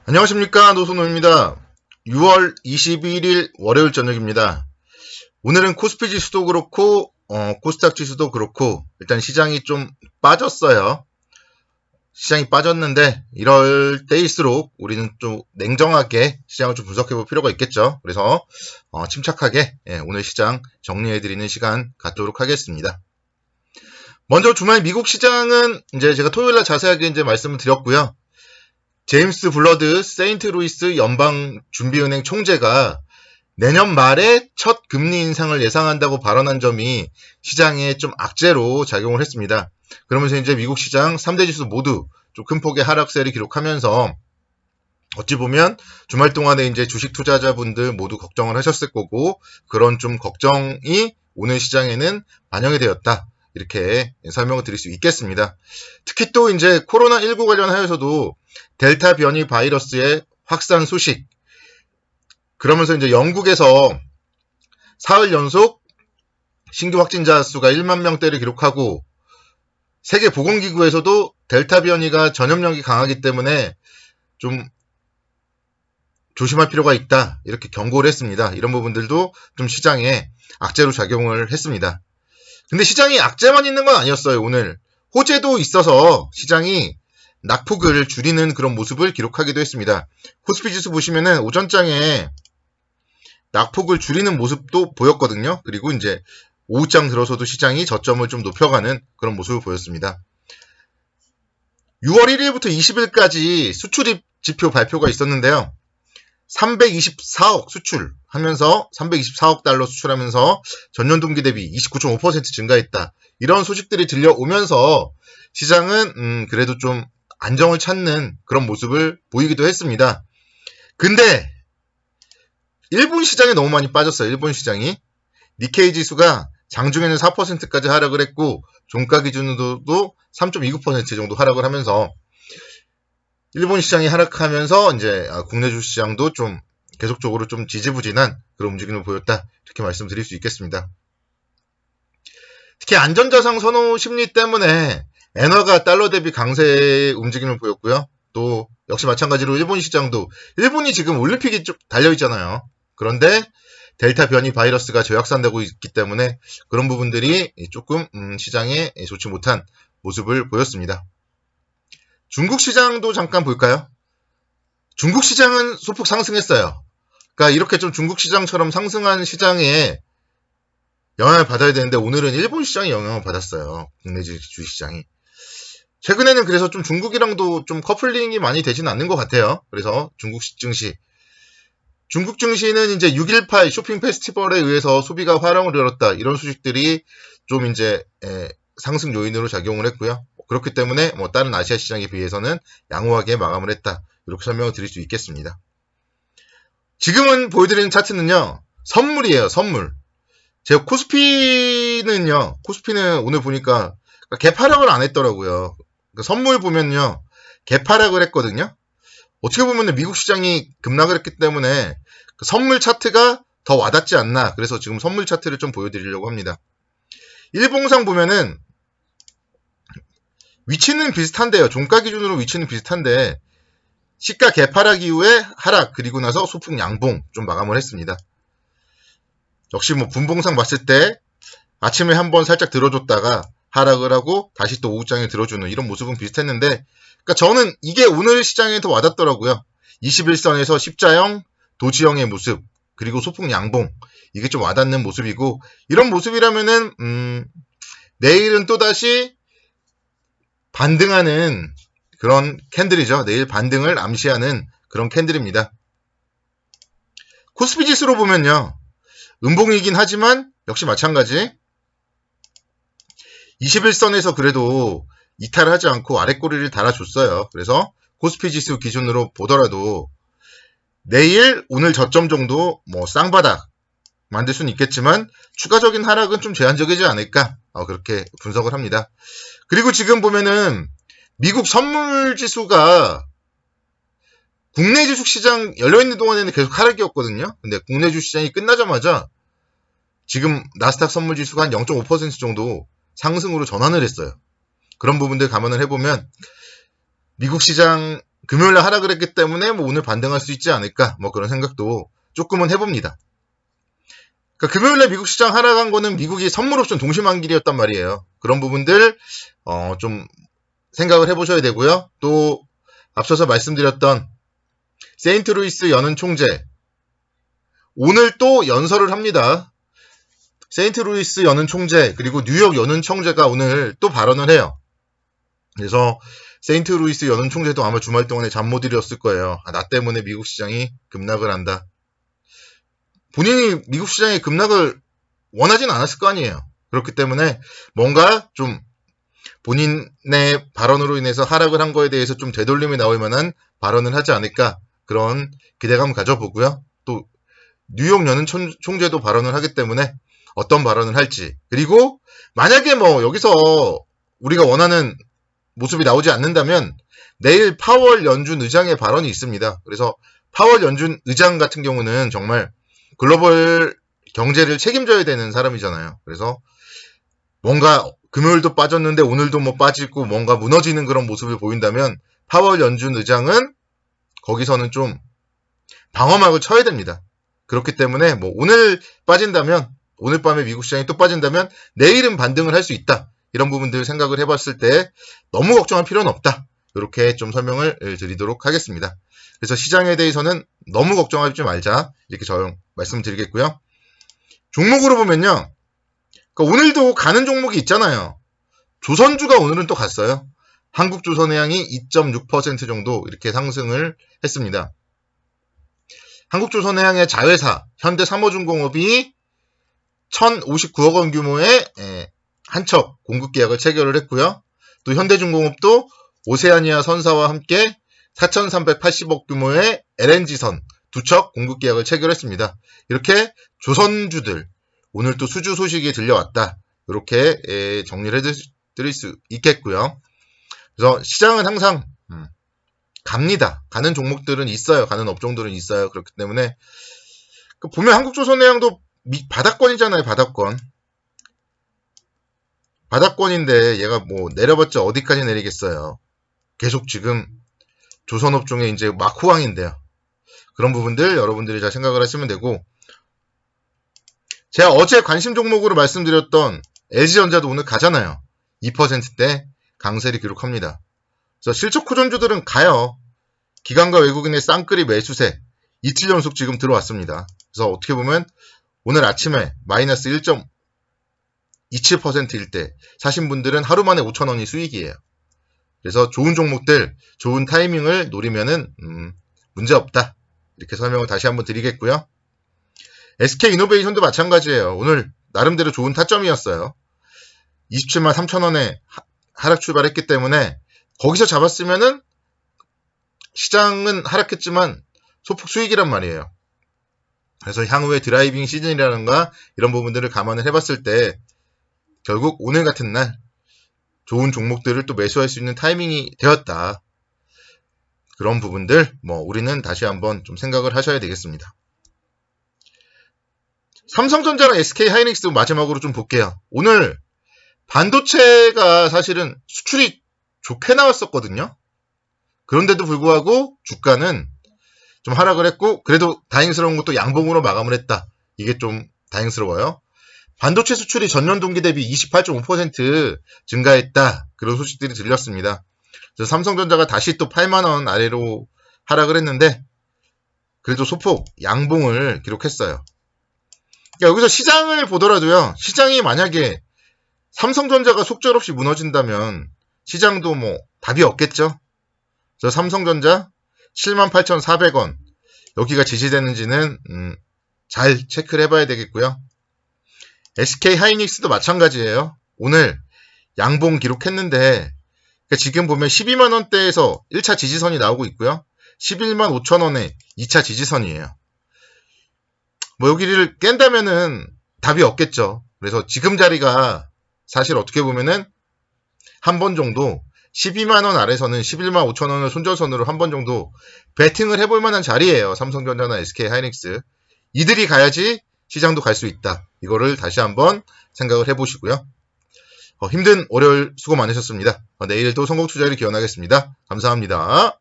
안녕하십니까, 노선호입니다. 6월 21일 월요일 저녁입니다. 오늘은 코스피 지수도 그렇고 코스닥 지수도 그렇고 일단 시장이 좀 빠졌어요. 시장이 빠졌는데 이럴 때일수록 우리는 좀 냉정하게 시장을 좀 분석해 볼 필요가 있겠죠. 그래서 침착하게 오늘 시장 정리해 드리는 시간 갖도록 하겠습니다. 먼저 주말 미국 시장은 이제 제가 토요일날 자세하게 이제 말씀을 드렸고요. 제임스 블러드 세인트루이스 연방준비은행 총재가 내년 말에 첫 금리 인상을 예상한다고 발언한 점이 시장에 좀 악재로 작용을 했습니다. 그러면서 이제 미국 시장 3대 지수 모두 좀 큰 폭의 하락세를 기록하면서 어찌 보면 주말 동안에 이제 주식 투자자분들 모두 걱정을 하셨을 거고 그런 좀 걱정이 오늘 시장에는 반영이 되었다. 이렇게 설명을 드릴 수 있겠습니다. 특히 또 이제 코로나19 관련하여서도 델타 변이 바이러스의 확산 소식, 그러면서 이제 영국에서 사흘 연속 신규 확진자 수가 1만 명대를 기록하고 세계보건기구에서도 델타 변이가 전염력이 강하기 때문에 좀 조심할 필요가 있다. 이렇게 경고를 했습니다. 이런 부분들도 좀 시장에 악재로 작용을 했습니다. 근데 시장이 악재만 있는 건 아니었어요. 오늘 호재도 있어서 시장이 낙폭을 줄이는 그런 모습을 기록하기도 했습니다. 코스피 지수 보시면은 오전장에 낙폭을 줄이는 모습도 보였거든요. 그리고 이제 오후장 들어서도 시장이 저점을 좀 높여가는 그런 모습을 보였습니다. 6월 1일부터 20일까지 수출입 지표 발표가 있었는데요. 324억 수출하면서 324억 달러 수출하면서 전년 동기 대비 29.5% 증가했다. 이런 소식들이 들려오면서 시장은 그래도 좀 안정을 찾는 그런 모습을 보이기도 했습니다. 근데 일본 시장이 너무 많이 빠졌어요. 일본 시장이. 니케이 지수가 장중에는 4%까지 하락을 했고 종가 기준으로도 3.29% 정도 하락을 하면서 일본 시장이 하락하면서 이제 국내 주시장도 좀 계속적으로 좀 지지부진한 그런 움직임을 보였다. 이렇게 말씀드릴 수 있겠습니다. 특히 안전자산 선호 심리 때문에 엔화가 달러 대비 강세의 움직임을 보였고요. 또 역시 마찬가지로 일본 시장도 일본이 지금 올림픽이 좀 달려있잖아요. 그런데 델타 변이 바이러스가 재확산되고 있기 때문에 그런 부분들이 조금 시장에 좋지 못한 모습을 보였습니다. 중국 시장도 잠깐 볼까요? 중국 시장은 소폭 상승했어요. 그러니까 이렇게 좀 중국 시장처럼 상승한 시장에 영향을 받아야 되는데 오늘은 일본 시장이 영향을 받았어요. 국내 주식시장이. 최근에는 그래서 좀 중국이랑도 좀 커플링이 많이 되지는 않는 것 같아요. 그래서 중국 증시는 이제 6.18 쇼핑 페스티벌에 의해서 소비가 화랑을 잃었다. 이런 소식들이 좀 이제 상승 요인으로 작용을 했고요. 그렇기 때문에 다른 아시아 시장에 비해서는 양호하게 마감을 했다. 이렇게 설명을 드릴 수 있겠습니다. 지금은 보여드리는 차트는요. 선물이에요. 선물. 제가 코스피는 오늘 보니까 개파락을 안 했더라고요. 그러니까 선물 보면요. 개파락을 했거든요. 어떻게 보면 미국 시장이 급락을 했기 때문에 선물 차트가 더 와닿지 않나. 그래서 지금 선물 차트를 좀 보여드리려고 합니다. 일봉상 보면은 위치는 비슷한데요. 종가 기준으로 위치는 비슷한데 시가 개파락 이후에 하락 그리고 나서 소폭 양봉 좀 마감을 했습니다. 역시 분봉상 봤을 때 아침에 한번 살짝 들어줬다가 하락을 하고 다시 또 오후장에 들어주는 이런 모습은 비슷했는데 그러니까 저는 이게 오늘 시장에 더 와닿더라고요. 21선에서 십자형, 도지형의 모습 그리고 소폭 양봉 이게 좀 와닿는 모습이고 이런 모습이라면은 내일은 또다시 반등하는 그런 캔들이죠. 내일 반등을 암시하는 그런 캔들입니다. 코스피 지수로 보면요. 음봉이긴 하지만 역시 마찬가지 21선에서 그래도 이탈하지 않고 아랫꼬리를 달아줬어요. 그래서 코스피 지수 기준으로 보더라도 내일 오늘 저점 정도 쌍바닥 만들 수는 있겠지만 추가적인 하락은 좀 제한적이지 않을까 그렇게 분석을 합니다. 그리고 지금 보면은 미국 선물 지수가 국내 주식시장 열려있는 동안에는 계속 하락이었거든요. 근데 국내 주식시장이 끝나자마자 지금 나스닥 선물 지수가 한 0.5% 정도 상승으로 전환을 했어요. 그런 부분들 감안을 해보면 미국 시장 금요일날 하락을 했기 때문에 뭐 오늘 반등할 수 있지 않을까 뭐 그런 생각도 조금은 해봅니다. 그러니까 금요일날 미국 시장 하락한 거는 미국이 선물 옵션 동시만기일이었단 말이에요. 그런 부분들 좀 생각을 해보셔야 되고요. 또 앞서서 말씀드렸던 세인트루이스 연은 총재 오늘 또 연설을 합니다. 세인트루이스 연은 총재 그리고 뉴욕 연은 총재가 오늘 또 발언을 해요. 그래서 세인트루이스 연은 총재도 아마 주말 동안에 잠 못 이뤘을 거예요. 나 때문에 미국 시장이 급락을 한다. 본인이 미국 시장의 급락을 원하진 않았을 거 아니에요. 그렇기 때문에 뭔가 좀 본인의 발언으로 인해서 하락을 한 거에 대해서 좀 되돌림이 나올 만한 발언을 하지 않을까 그런 기대감 가져보고요. 또 뉴욕 연은 총재도 발언을 하기 때문에 어떤 발언을 할지 그리고 만약에 뭐 여기서 우리가 원하는 모습이 나오지 않는다면 내일 파월 연준 의장의 발언이 있습니다. 그래서 파월 연준 의장 같은 경우는 정말 글로벌 경제를 책임져야 되는 사람이잖아요. 그래서 뭔가 금요일도 빠졌는데 오늘도 뭐 빠지고 뭔가 무너지는 그런 모습을 보인다면 파월 연준 의장은 거기서는 좀 방어막을 쳐야 됩니다. 그렇기 때문에 뭐 오늘 빠진다면 오늘 밤에 미국 시장이 또 빠진다면 내일은 반등을 할 수 있다. 이런 부분들 생각을 해봤을 때 너무 걱정할 필요는 없다. 이렇게 좀 설명을 드리도록 하겠습니다. 그래서 시장에 대해서는 너무 걱정하지 말자. 이렇게 저 말씀드리겠고요. 종목으로 보면요. 그러니까 오늘도 가는 종목이 있잖아요. 조선주가 오늘은 또 갔어요. 한국조선해양이 2.6% 정도 이렇게 상승을 했습니다. 한국조선해양의 자회사 현대삼호중공업이 1,059억 원 규모의 한 척 공급 계약을 체결을 했고요. 또 현대중공업도 오세아니아 선사와 함께 4,380억 규모의 LNG선 두 척 공급 계약을 체결했습니다. 이렇게 조선주들 오늘 또 수주 소식이 들려왔다. 이렇게 정리를 해드릴 수 있겠고요. 그래서 시장은 항상 갑니다. 가는 종목들은 있어요. 가는 업종들은 있어요. 그렇기 때문에 보면 한국조선해양도 바닥권이잖아요. 바닥권인데 얘가 뭐 내려봤자 어디까지 내리겠어요. 계속 지금 조선업종의 이제 막 호황인데요. 그런 부분들 여러분들이 잘 생각을 하시면 되고 제가 어제 관심 종목으로 말씀드렸던 LG전자도 오늘 가잖아요. 2%대 강세를 기록합니다. 그래서 실적 호전주들은 가요. 기관과 외국인의 쌍끌이 매수세 이틀 연속 지금 들어왔습니다. 그래서 어떻게 보면 오늘 아침에 마이너스 1.27%일 때 사신 분들은 하루 만에 5,000원이 수익이에요. 그래서 좋은 종목들, 좋은 타이밍을 노리면은 문제없다. 이렇게 설명을 다시 한번 드리겠고요. SK이노베이션도 마찬가지예요. 오늘 나름대로 좋은 타점이었어요. 27만 3천원에 하락 출발했기 때문에 거기서 잡았으면은 시장은 하락했지만 소폭 수익이란 말이에요. 그래서 향후에 드라이빙 시즌이라든가 이런 부분들을 감안을 해봤을 때 결국 오늘 같은 날 좋은 종목들을 또 매수할 수 있는 타이밍이 되었다. 그런 부분들 뭐 우리는 다시 한번 좀 생각을 하셔야 되겠습니다. 삼성전자랑 SK하이닉스 마지막으로 좀 볼게요. 오늘 반도체가 사실은 수출이 좋게 나왔었거든요. 그런데도 불구하고 주가는 좀 하락을 했고 그래도 다행스러운 것도 양봉으로 마감을 했다. 이게 좀 다행스러워요. 반도체 수출이 전년 동기 대비 28.5% 증가했다. 그런 소식들이 들렸습니다. 그래서 삼성전자가 다시 또 8만원 아래로 하락을 했는데 그래도 소폭 양봉을 기록했어요. 그러니까 여기서 시장을 보더라도요. 시장이 만약에 삼성전자가 속절없이 무너진다면 시장도 뭐 답이 없겠죠. 그래서 삼성전자 78,400원 여기가 지지되는지는 잘 체크를 해봐야 되겠고요. SK하이닉스도 마찬가지예요. 오늘 양봉 기록했는데 그러니까 지금 보면 12만원대에서 1차 지지선이 나오고 있고요. 11만 5천원에 2차 지지선이에요. 뭐 여기를 깬다면은 답이 없겠죠. 그래서 지금 자리가 사실 어떻게 보면은 한 번 정도 12만원 아래서는 11만 5천원을 손절선으로 한 번 정도 배팅을 해볼 만한 자리예요. 삼성전자나 SK하이닉스. 이들이 가야지 시장도 갈 수 있다. 이거를 다시 한번 생각을 해보시고요. 힘든 월요일 수고 많으셨습니다. 내일 또 성공 투자를 기원하겠습니다. 감사합니다.